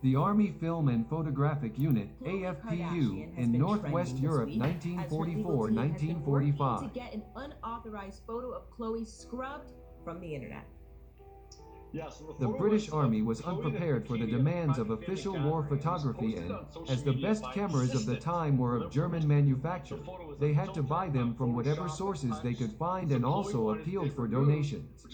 The Army Film and Photographic Unit, Khloe AFPU, Kardashian has in been Northwest trending Europe this week as her legal team has been working 1944-1945. to get an unauthorized photo of Khloe scrubbed from the internet. Yeah, so The British Army was unprepared for the demands of official war photography and, as the best cameras of the time were of German manufacture, they had to buy them from whatever sources they could find and also appealed for donations.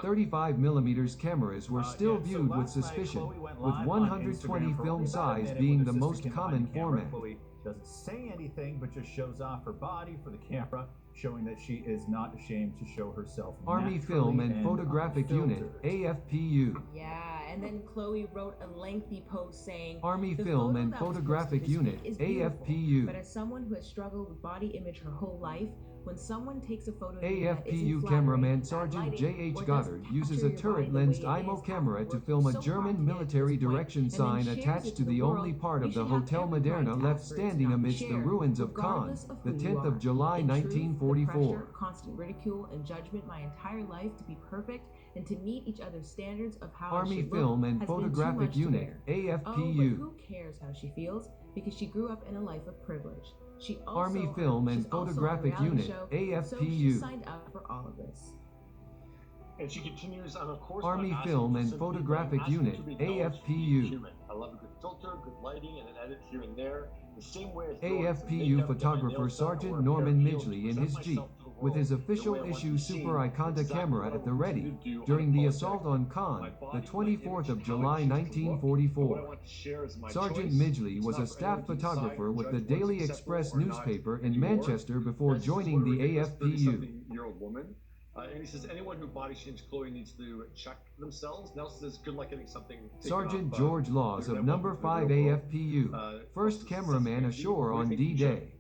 35mm cameras were still viewed with suspicion, with 120 film size being the most common format. Khloe doesn't say anything, but just shows off her body for the camera, showing that she is not ashamed to show herself. Army Film and Photographic Unit, AFPU. Yeah, and then Khloe wrote a lengthy post saying, Army "The Film photo and that was Photographic posted this Unit, week is beautiful, AFPU. But as someone who has struggled with body image her whole life, when someone takes a photo of you that AFPU isn't cameraman flattering, Sergeant bad J.H. lighting, or Goddard doesn't uses a capture your body the way turret-lensed it IMO is camera to afterwards, film a so hard German to get military to this point, direction and then sign shares attached it to the world, only part you of the should have Hotel every Moderna right to left ask for it to standing not be amidst the shared, ruins of Cannes, regardless of the who you 10th of are. July In truth, the 1944. pressure, constant ridicule, and judgment my entire life to be perfect and to meet each other's standards of how I Army should Film look and has been too Photographic much to Unit, bear. Oh, but AFPU. who cares how she feels? Because she grew up in a life of privilege. She also Army Film and she's also on a Photographic reality Unit, show, so she AFPU. signed up for all of this. And she continues, and of course, Army by asking Film for and sympathy, Photographic by asking Unit, to be acknowledged to be AFPU. human. I love a good filter, good lighting, and an edit here and there. The same way as throwing some AFPU makeup, get my photographer nails done, or Sergeant a pair Norman of heels to Midgley in present his Jeep, myself to the with his world the official way I want to issue be Super seen. Iconta Exactly camera what I at the want ready to do during the unapologetically. assault on My Cannes, the body, my image, 24th of how I July choose to look, and what I 1944. want to share is my Sergeant choice. Midgley It's was not a for staff anyone to decide photographer or with judge the what's Daily acceptable Express or not newspaper in anymore. Manchester before This is joining what the a ridiculous AFPU. 30-something-year-old woman. And he says anyone who body shames Khloe needs to check themselves. Nelson says good luck getting something taken Sergeant off, George Laws of number 5 AFPU, first cameraman ashore on D-Day.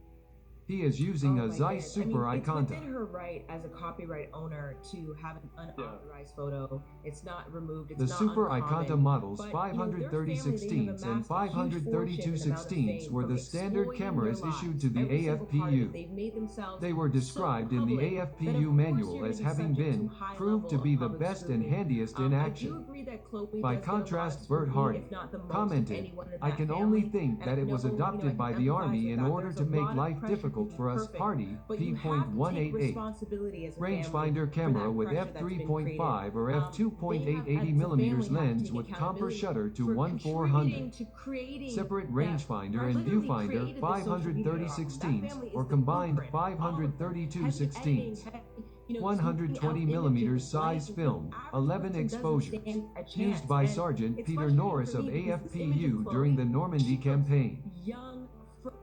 He is using a Zeiss Super It's Iconta. within her right as a copyright owner to have an unauthorized photo. It's not removed. It's The not Super uncommon, Iconta models but, 530 their family, they have 16ths and amassed a huge 532 fortune and amount of 16ths fame were from the standard exploiting cameras their issued lives. to the Every single part of it, AFPU. they've made themselves They were described so in the public that of AFPU course manual you're as gonna be having subject been to high proved to level be of the public best and scrutiny. handiest in I do action. agree that Khloe By does get a lot of contrast, Bert scrutiny, Hardy if not the most of commented, anyone in "I that can family, only think and that I it was know, adopted I by the empathize Army with in that. order There's to a make lot of life pressure to difficult be for us." perfect, Hardy, but you have to take P.188. responsibility as a family Rangefinder for camera that with pressure that's been f3.5 or created. f2.880mm lens with comper comper shutter to for 1/400. to creating Separate that rangefinder are and literally viewfinder created the social media 530 problem. That 16ths family is or the combined blueprint. All of them. 532 Heavy editing, 16ths. heavy, 120mm images, size light, film, the average 11 person doesn't exposures, stand a chance. used by And Sergeant it's Peter frustrating Norris for of me because this image AFPU of during the Khloe, Normandy she looks campaign. young, fresh,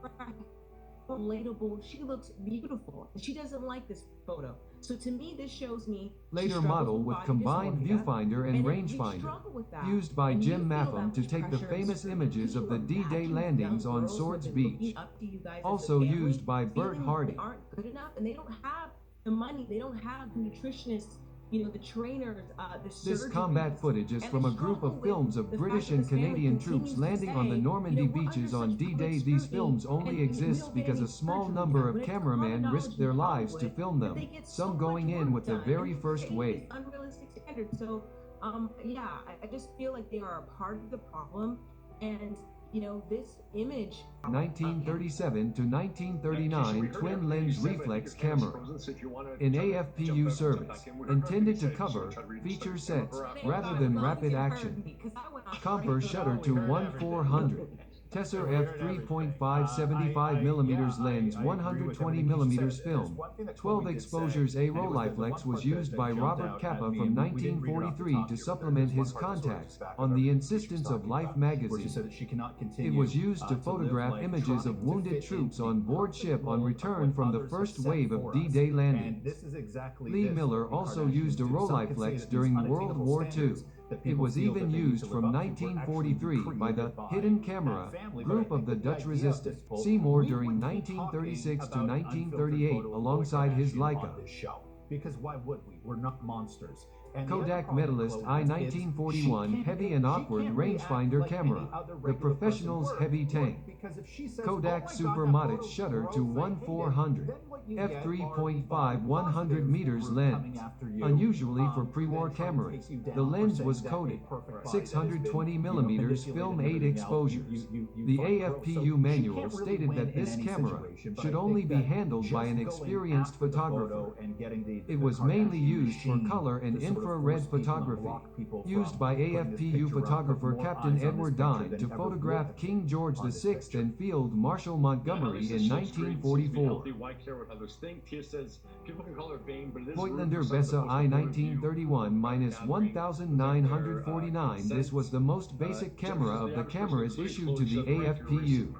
relatable. She looks beautiful. She doesn't like this photo. So to me, this shows me she Later struggles model with body combined dysmorphia, viewfinder and if you rangefinder, struggle with that, used by and you Jim feel Mapham that to much take the pressure and famous scrutiny, images can of you the D-Day imagine young landings on girls who have Swords been Beach, looking up to you guys as a also family, used by Bert feeling Hardy. they aren't good enough, and they don't have the money, they don't have the nutritionists, the trainers, the This surgeons, combat footage is and from they a group struggle of films with of the British fact that and this family Canadian continues troops to landing on the say, Normandy we're beaches under on such public D-Day. These scrutiny, films and only we exist don't get because any a small surgery number done. of When it's cameramen common risked their knowledge in lives to Hollywood film that them, they get so some much going in work with the done, very and first pay wave. this unrealistic standard. So, yeah, I just feel like they are a part of the problem, and this image 1937 to 1939 twin lens reflex camera in AFPU service, intended to cover feature sets rather than rapid action. Comper shutter to 1/400. Tesser f3.5 75mm lens 120mm film, 12 exposures. A Rolleiflex was used by Robert Capa from 1943 to supplement his contacts, on the insistence of Life magazine. It was used to photograph images of wounded troops on board ship on return from the first wave of D-Day landings. Lee Miller also used a Rolleiflex during World War II. It was even used from 1943 by the Hidden Camera group of the Dutch resistance. Seymour during 1936 to 1938 alongside his Leica. Because why would we? We're not monsters. And the Kodak other problem, medalist Khloe, is I-1941 she can't heavy react- and she awkward can't react rangefinder like camera, any other the regular professional's person heavy would, tank. because if she says, Kodak "Oh my Super God, that Motic photo's shutter gross, to I hate it," 1/400, then what you get are f3.5 the 100 positive meters group lens. coming after you, Unusually for that pre-war try and cameras, take you down the for lens saying was that coated, a perfect body that has 620 been, millimeters manipulated film and 8 everything else, exposures. The find growth. AFPU So manual she can't really stated win that in this any camera situation, but should I only think be that handled by just an going experienced after the photographer. photo and getting It the was mainly Kardashian used for machine color and to sort of infrared force people and photography, block people used from by putting this AFPU picture up, put photographer more Captain eyes on Edward this picture Dine than to ever photograph would King George on this VI picture. and Field Marshal Montgomery Lisa, in she looks great. Seems to be 1944. healthy. Why care what others think? Tia says people can call her vain, but it is Voigtlander rude for some Bessa to post a photo of you I-1931 minus gathering 1949. This was the most basic camera of the cameras issued to the AFPU.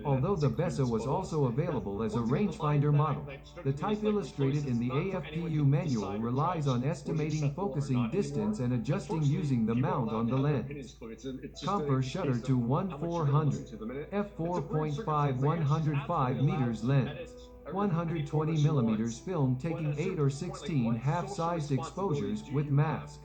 Although the Bessa was also available as a rangefinder model, the type illustrated in the AFPU manual relies on estimating focusing distance and adjusting using the mount on the lens. Comper shutter to 1/400, f4.5 105 meters lens. 120 millimeters film taking 8 or 16 half-sized exposures with mask.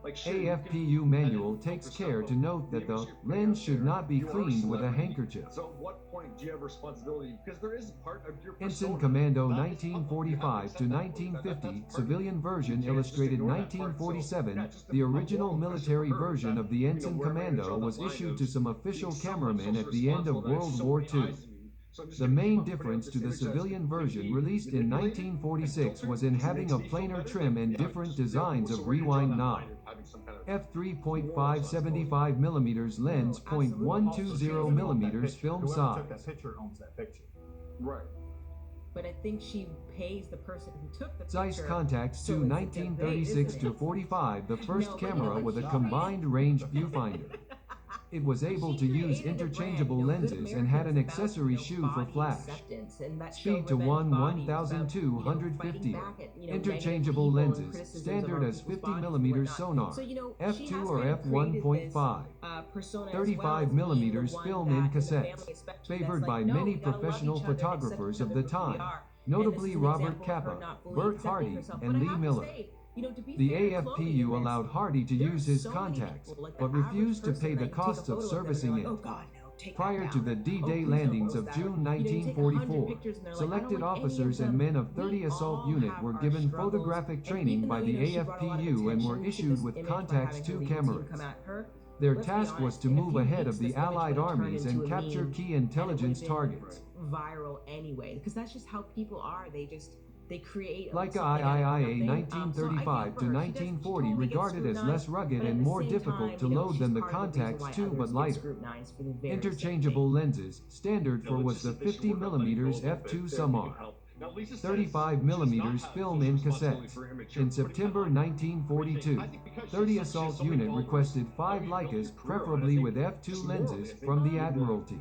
AFPU manual takes care to note that the lens should not be cleaned with a handkerchief. So at what point do you have responsibility? Because there is part of your Ensign persona Commando that is 1945 to 1950, civilian version illustrated 1947. The original military version of the Ensign Commando was issued to some official cameramen at the end of World War II. The main difference to the civilian version released in 1946 was in having a planar trim and different designs of rewind knob. f3.575 millimeters lens, 0.120 millimeters film Whoever took size. that picture owns that picture. Right. But I think she pays the person who took the Zeiss picture. Contax so to it's a 1936 debate, to isn't it? 45, the first No, but camera like with a she combined range viewfinder. It was able to use created a interchangeable brand, Good lenses and had an Americans about, accessory shoe for body flash. acceptance, and that show Speed to Revenge 1 Body is about, 1250. fighting back at, Interchangeable negative people and lenses, criticisms of standard our as people's 50 bodies and millimeters whatnot. sonar, So, she f2 has or kind of created f1.5. this, persona as 35 well as being millimeters the one film that in the cassettes, family especially favored that's by like, no, many we gotta love professional each other and accept photographers each of other the for who we time, are. notably And this is an Robert example of her Capa, not fully Bert accepting Hardy, herself. and But I Lee have to Miller. say, to be The fair to Khloe in AFPU this, allowed Hardy to there's use his so many contacts, people, like the but average refused to person pay the that you take a costs of photo with them, servicing they're it. like, oh God, no, take Prior that to down. the Oh, D-Day please don't landings post of that. June Or, you take 100 1944, pictures and they're like, I don't selected like any officers of and them. men of 30 We assault all unit have were our given struggles, photographic and training even by though, the she brought a lot of AFPU and were attention to issued this with image by Contax having 2 her legal team cameras. come at her, Their let's be task was honest, to in a move few ahead weeks, of the this image Allied would've turned armies into and a capture meme, key and it intelligence would've been targets. viral anyway, because that's just how people are. They create Like something out of IIIA nothing. 1935 to 1940 regarded as less rugged and more difficult to load than the Contax 2 but lighter. Interchangeable lenses, standard for was the 50 millimeters f2 Sumar. 35 millimeters film in cassettes. In September 1942, 30 Assault Unit requested 5 Leicas, preferably with f2 lenses, from the Admiralty.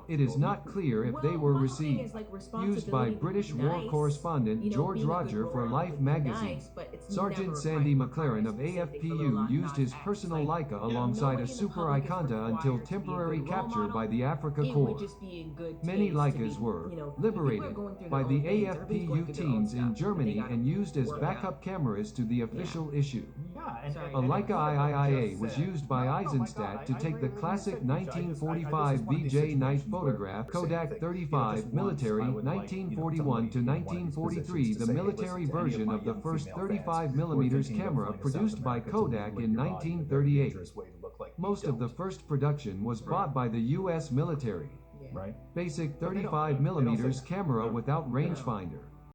It is not clear if they were received. Used by British war correspondent George Roger for Life magazine. Sergeant Sandy McLaren of AFPU used his personal Leica alongside a Super Iconta until temporary capture by the Afrika Korps. Many Leicas were liberated by the AFPU teams in Germany and used as backup cameras to the official issue. A Leica IIIA was used by Eisenstadt to take the classic 1945 VJ night photograph. Kodak 35 military 1941 to 1943, the military version of the first 35 millimeters camera produced by Kodak in 1938. Most of the first production was bought by the U.S. military. Right. Basic 35 millimeters camera without rangefinder.